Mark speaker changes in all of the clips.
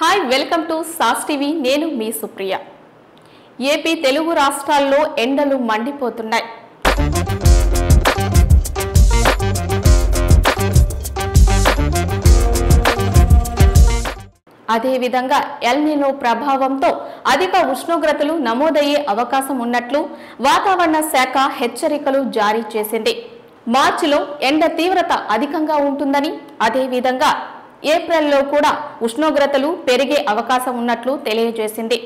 Speaker 1: Hi welcome to sauce TV నేను మీ Supriya. AP Telugu రాష్ట్రాల్లో ఎండలు మండిపోతున్నాయి। అదే విధంగా ఎల్ నినో ప్రభావంతో అధిక ఉష్ణోగ్రతలు నమోదయ్యే అవకాశం ఉన్నట్లు వాతావరణ శాఖ హెచ్చరికలు జారీ చేసింది। మార్చిలో ఎండ తీవ్రత అధికంగా ఉంటుందని అదే విధంగా ఏప్రిల్లో కూడా ఉష్ణోగ్రతలు పెరిగే అవకాశం ఉన్నట్లు తెలియజేసింది।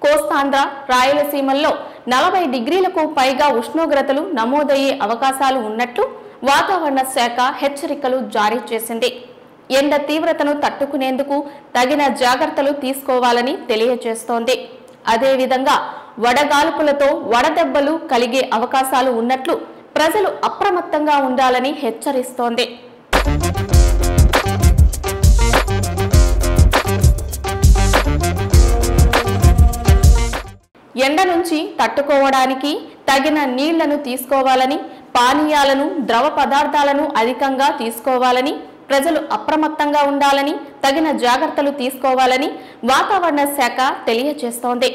Speaker 1: కోస్తాంధ్ర రాయలసీమల్లో 40 డిగ్రీలకు పైగా ఉష్ణోగ్రతలు నమోదయ్యే అవకాశాలు ఉన్నట్లు వాతావరణ శాఖ హెచ్చరికలు జారీ చేసింది। ఎండ తీవ్రతను తట్టుకునేందుకు తగిన జాగ్రత్తలు తీసుకోవాలని తెలియజేస్తోంది। అదే విధంగా వడగాల్పులతో వడదెబ్బలు కలిగే అవకాశాలు ఉన్నట్లు ప్రజలు అప్రమత్తంగా ఉండాలని హెచ్చరిస్తోంది। ఎండ నుంచి తట్టుకోవడానికి తగిన నీళ్లను తీసుకోవాలని, పానీయాలను, ద్రవ పదార్థాలను అధికంగా తీసుకోవాలని, ప్రజలు అప్రమత్తంగా ఉండాలని, తగిన జాగ్రత్తలు తీసుకోవాలని వాతావరణ శాఖ తెలియజేస్తోంది।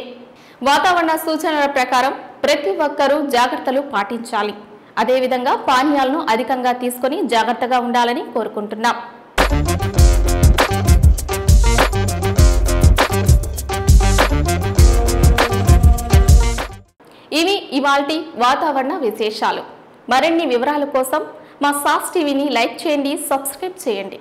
Speaker 1: వాతావరణ సూచనల ప్రకారం ప్రతి ఒక్కరూ జాగ్రత్తలు పాటించాలి। అదే విధంగా పానీయాలను అధికంగా తీసుకొని జాగ్రత్తగా ఉండాలని కోరుకుంటున్నాం। ఇవి ఇవాల్టి వాతావరణ విశేషాలు। మరిన్ని వివరాల కోసం మా సాస్ టీవీని లైక్ చేయండి, సబ్స్క్రైబ్ చేయండి।